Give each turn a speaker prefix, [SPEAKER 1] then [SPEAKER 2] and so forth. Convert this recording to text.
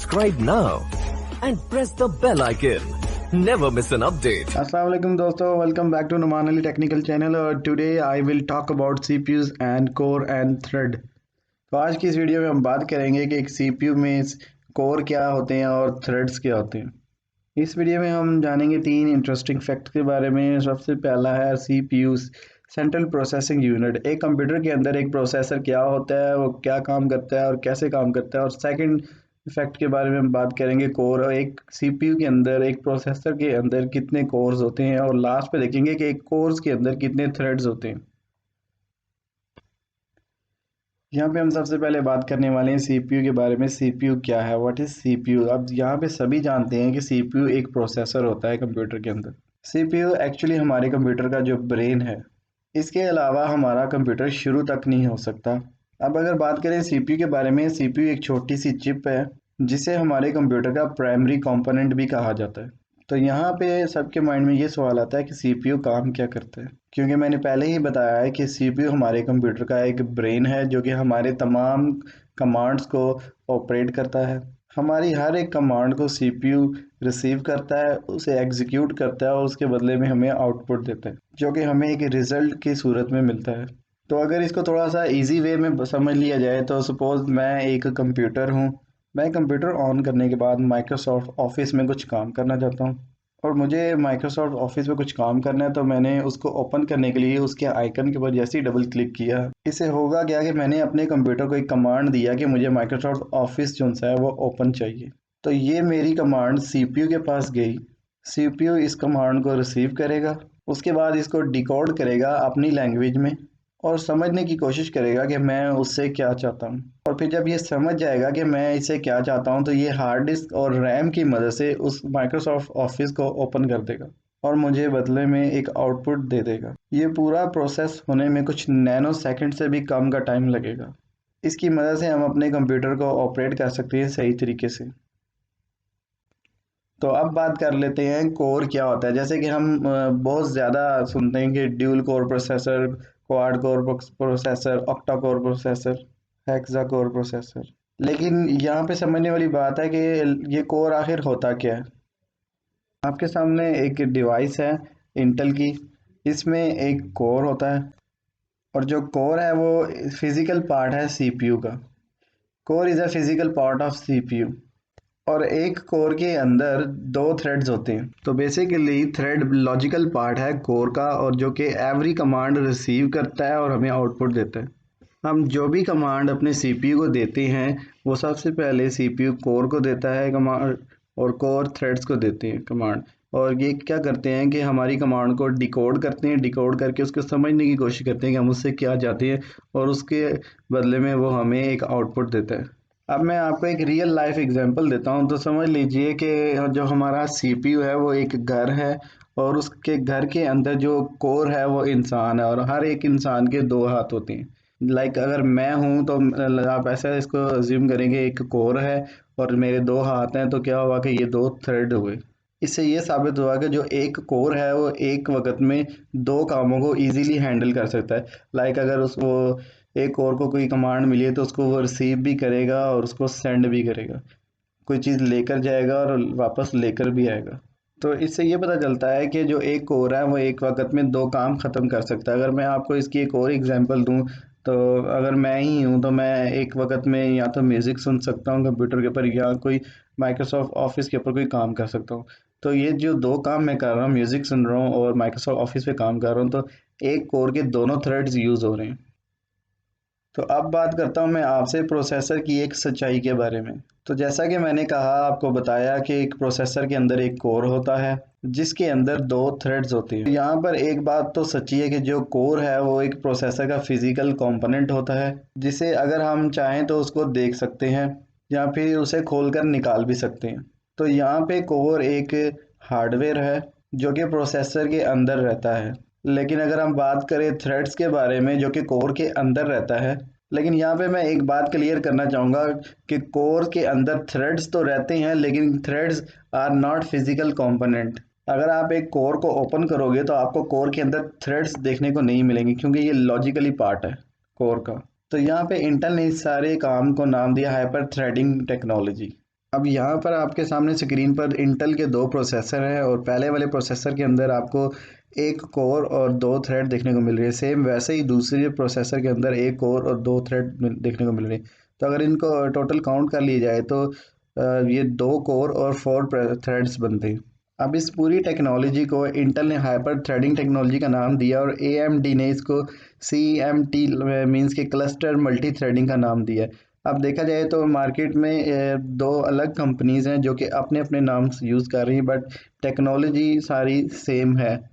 [SPEAKER 1] Subscribe now and press the bell icon. Never miss an update.
[SPEAKER 2] अस्सलाम वालेकुम दोस्तों, welcome back to Numan Ali technical channel और today I will talk about CPUs and core and thread. तो आज की इस video में हम बात करेंगे कि एक सीपीयू में कोर क्या होते हैं और थ्रेड्स क्या होते हैं। इस वीडियो में हम जानेंगे 3 इंटरेस्टिंग फैक्ट के बारे में। सबसे पहला है सीपीयू सेंट्रल प्रोसेसिंग यूनिट। एक कंप्यूटर के अंदर एक प्रोसेसर क्या होता है, वो क्या काम करता है और कैसे काम करता है। और सेकंड फैक्ट के बारे में हम बात करेंगे कोर। एक सीपीयू के अंदर, एक प्रोसेसर के अंदर कितने कोर्स होते हैं। और लास्ट पे देखेंगे कि एक कोर्स के अंदर कितने थ्रेड्स होते हैं। यहाँ पे हम सबसे पहले बात करने वाले हैं सीपीयू के बारे में। सीपीयू क्या है, व्हाट इज सीपीयू। अब यहाँ पे सभी जानते हैं कि सीपीयू एक प्रोसेसर होता है कंप्यूटर के अंदर। सीपीयू एक्चुअली हमारे कंप्यूटर का जो ब्रेन है। इसके अलावा हमारा कंप्यूटर शुरू तक नहीं हो सकता। अब अगर बात करें सीपीयू के बारे में, सीपीयू एक छोटी सी चिप है जिसे हमारे कंप्यूटर का प्राइमरी कंपोनेंट भी कहा जाता है। तो यहाँ पे सबके माइंड में ये सवाल आता है कि सीपीयू काम क्या करता है, क्योंकि मैंने पहले ही बताया है कि सीपीयू हमारे कंप्यूटर का एक ब्रेन है जो कि हमारे तमाम कमांड्स को ऑपरेट करता है। हमारी हर एक कमांड को सीपीयू रिसीव करता है, उसे एग्जीक्यूट करता है और उसके बदले में हमें आउटपुट देता है, जो कि हमें एक रिजल्ट की सूरत में मिलता है। तो अगर इसको थोड़ा सा इजी वे में समझ लिया जाए तो सपोज मैं एक कंप्यूटर हूँ। मैं कंप्यूटर ऑन करने के बाद माइक्रोसॉफ्ट ऑफिस में कुछ काम करना चाहता हूँ और मुझे माइक्रोसॉफ्ट ऑफिस में कुछ काम करना है। तो मैंने उसको ओपन करने के लिए उसके आइकन के ऊपर जैसे ही डबल क्लिक किया, इससे होगा क्या कि मैंने अपने कंप्यूटर को एक कमांड दिया कि मुझे माइक्रोसॉफ्ट ऑफिस जो सा है वो ओपन चाहिए। तो ये मेरी कमांड सीपीयू के पास गई। सीपीयू इस कमांड को रिसीव करेगा, उसके बाद इसको डिकोड करेगा अपनी लैंग्वेज में और समझने की कोशिश करेगा कि मैं उससे क्या चाहता हूँ। और फिर जब ये समझ जाएगा कि मैं इसे क्या चाहता हूँ तो ये हार्ड डिस्क और रैम की मदद से उस माइक्रोसॉफ्ट ऑफिस को ओपन कर देगा और मुझे बदले में एक आउटपुट दे देगा। ये पूरा प्रोसेस होने में कुछ नैनो सेकंड से भी कम का टाइम लगेगा। इसकी मदद से हम अपने कंप्यूटर को ऑपरेट कर सकते हैं सही तरीके से। तो अब बात कर लेते हैं कोर क्या होता है। जैसे कि हम बहुत ज़्यादा सुनते हैं कि dual core processor, quad core processor, octa core processor, hexa core processor. लेकिन यहाँ पे समझने वाली बात है कि ये कोर आखिर होता क्या है। आपके सामने एक डिवाइस है इंटेल की, इसमें एक कोर होता है और जो कोर है वो फिजिकल पार्ट है सीपीयू का। Core is a physical part of CPU और एक कोर के अंदर 2 थ्रेड्स होते हैं। तो बेसिकली थ्रेड लॉजिकल पार्ट है कोर का और जो कि एवरी कमांड रिसीव करता है और हमें आउटपुट देता है। हम जो भी कमांड अपने सीपीयू को देते हैं वो सबसे पहले सीपीयू कोर को देता है कमांड और कोर थ्रेड्स को देते हैं कमांड। और ये क्या करते हैं कि हमारी कमांड को डिकोड करते हैं, डिकोड करके उसको समझने की कोशिश करते हैं कि हम उससे क्या चाहते हैं और उसके बदले में वो हमें एक आउटपुट देता है। अब मैं आपको एक रियल लाइफ एग्जांपल देता हूँ। तो समझ लीजिए कि जो हमारा सीपीयू है वो एक घर है और उसके घर के अंदर जो कोर है वो इंसान है और हर एक इंसान के 2 हाथ होते हैं। अगर मैं हूँ तो आप ऐसा इसको अज्यूम करेंगे एक कोर है और मेरे 2 हाथ हैं, तो क्या हुआ कि ये 2 थ्रेड हुए। इससे ये साबित हुआ कि जो एक कोर है वो एक वक्त में 2 कामों को इजीली हैंडल कर सकता है। अगर उसको एक और को कोई कमांड मिली है तो उसको वो रिसीव भी करेगा और उसको सेंड भी करेगा, कोई चीज़ लेकर जाएगा और वापस लेकर भी आएगा। तो इससे ये पता चलता है कि जो एक कोर है वो एक वक्त में 2 काम ख़त्म कर सकता है। अगर मैं आपको इसकी एक और एग्जांपल दूं तो अगर मैं ही हूं तो मैं एक वक्त में या तो म्यूज़िक सुन सकता हूं कंप्यूटर के ऊपर या कोई माइक्रोसॉफ्ट ऑफिस के ऊपर कोई काम कर सकता हूं। तो ये जो 2 काम मैं कर रहा हूँ, म्यूज़िक सुन रहा हूँ और माइक्रोसॉफ्ट ऑफिस पे काम कर रहा हूँ, तो एक कोर के दोनों थ्रेड्स यूज़ हो रहे हैं। तो अब बात करता हूँ मैं आपसे प्रोसेसर की एक सच्चाई के बारे में। तो जैसा कि मैंने कहा, आपको बताया कि एक प्रोसेसर के अंदर एक कोर होता है जिसके अंदर 2 थ्रेड्स होते हैं। यहाँ पर एक बात तो सच्ची है कि जो कोर है वो एक प्रोसेसर का फिजिकल कंपोनेंट होता है, जिसे अगर हम चाहें तो उसको देख सकते हैं या फिर उसे खोलकर निकाल भी सकते हैं। तो यहाँ पे कोर एक हार्डवेयर है जो कि प्रोसेसर के अंदर रहता है। लेकिन अगर हम बात करें थ्रेड्स के बारे में जो कि कोर के अंदर रहता है, लेकिन यहाँ पे मैं एक बात क्लियर करना चाहूँगा कि कोर के अंदर थ्रेड्स तो रहते हैं लेकिन threads are not physical component. अगर आप एक कोर को ओपन करोगे तो आपको कोर के अंदर थ्रेड्स देखने को नहीं मिलेंगे क्योंकि ये लॉजिकली पार्ट है कोर का। तो यहाँ पे इंटेल ने इस सारे काम को नाम दिया हाइपर थ्रेडिंग टेक्नोलॉजी। अब यहाँ पर आपके सामने स्क्रीन पर इंटेल के दो प्रोसेसर हैं और पहले वाले प्रोसेसर के अंदर आपको एक कोर और दो थ्रेड देखने को मिल रही है। सेम वैसे ही दूसरे प्रोसेसर के अंदर एक कोर और दो थ्रेड देखने को मिल रही है। तो अगर इनको टोटल काउंट कर लिया जाए तो ये दो कोर और फोर थ्रेड्स बनते हैं। अब इस पूरी टेक्नोलॉजी को इंटेल ने हाइपर थ्रेडिंग टेक्नोलॉजी का नाम दिया और AMD ने इसको CMT मींस के क्लस्टर मल्टी थ्रेडिंग का नाम दिया है। अब देखा जाए तो मार्केट में दो अलग कंपनीज हैं जो कि अपने अपने नाम यूज़ कर रही हैं, बट टेक्नोलॉजी सारी सेम है।